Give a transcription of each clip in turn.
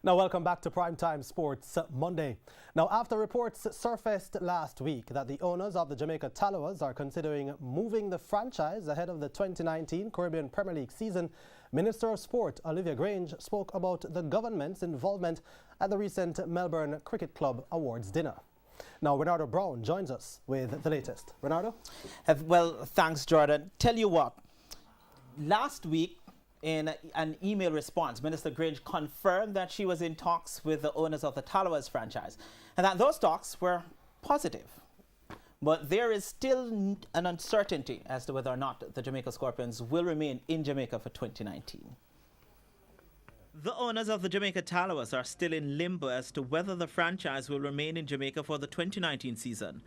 Now, welcome back to Primetime Sports Monday. Now, after reports surfaced last week that the owners of the Jamaica Tallawahs are considering moving the franchise ahead of the 2019 Caribbean Premier League season, Minister of Sport Olivia Grange spoke about the government's involvement at the recent Melbourne Cricket Club Awards dinner. Now, Renardo Brown joins us with the latest. Renardo? Well, thanks, Jordan. Tell you what, last week, in an email response, Minister Grange confirmed that she was in talks with the owners of the Tallawahs franchise and that those talks were positive. But there is still an uncertainty as to whether or not the Jamaica Scorpions will remain in Jamaica for 2019. The owners of the Jamaica Tallawahs are still in limbo as to whether the franchise will remain in Jamaica for the 2019 season.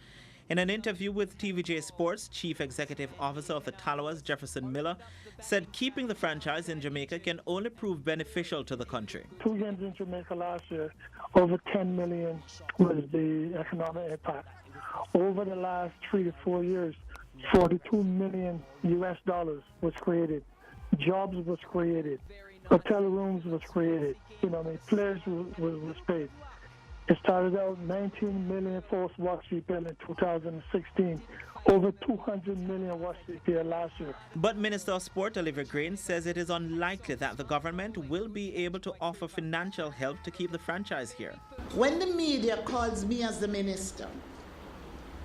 In an interview with TVJ Sports, Chief Executive Officer of the Tallawahs, Jefferson Miller, said keeping the franchise in Jamaica can only prove beneficial to the country. 2 games in Jamaica last year, over 10 million was the economic impact. Over the last 3 to 4 years, 42 million US dollars was created. Jobs was created. Hotel rooms was created. Players was paid. It started out 19 million forced watch repair in 2016, over 200 million watch repair last year. But Minister of Sport Olivia Grange says it is unlikely that the government will be able to offer financial help to keep the franchise here. When the media calls me as the minister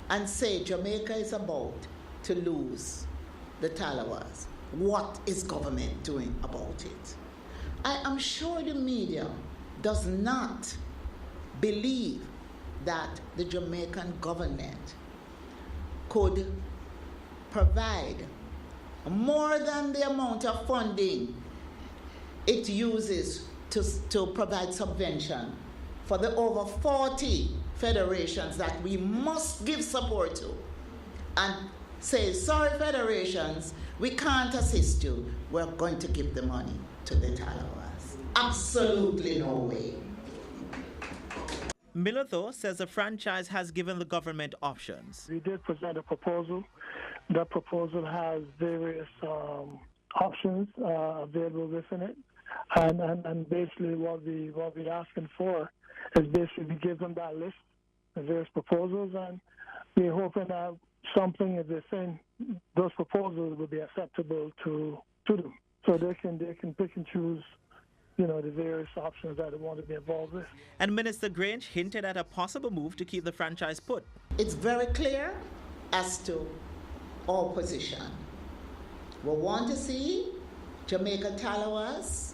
and say Jamaica is about to lose the Tallawahs, what is government doing about it? I am sure the media does not believe that the Jamaican government could provide more than the amount of funding it uses to provide subvention for the over 40 federations that we must give support to, and say, sorry federations, we can't assist you, we're going to give the money to the Tallawahs. Absolutely no way. Miller, though, says the franchise has given the government options. We did present a proposal. That proposal has various options available within it. And basically what we're asking for is basically we give them that list of various proposals, and we're hoping that something is within those proposals will be acceptable to them. So they can pick and choose the various options that they want to be involved with. And Minister Grange hinted at a possible move to keep the franchise put. It's very clear as to our position. We want to see Jamaica Tallawahs,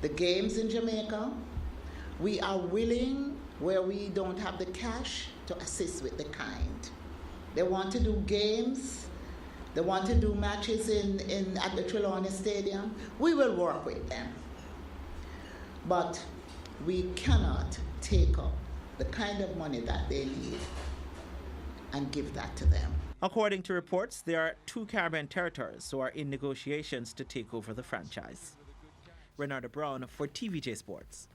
the games in Jamaica. We are willing, where we don't have the cash, to assist with the kind. They want to do games. They want to do matches at the Trelawney Stadium. We will work with them. But we cannot take up the kind of money that they need and give that to them. According to reports, there are 2 Caribbean territories who are in negotiations to take over the franchise. Renardo Brown for TVJ Sports.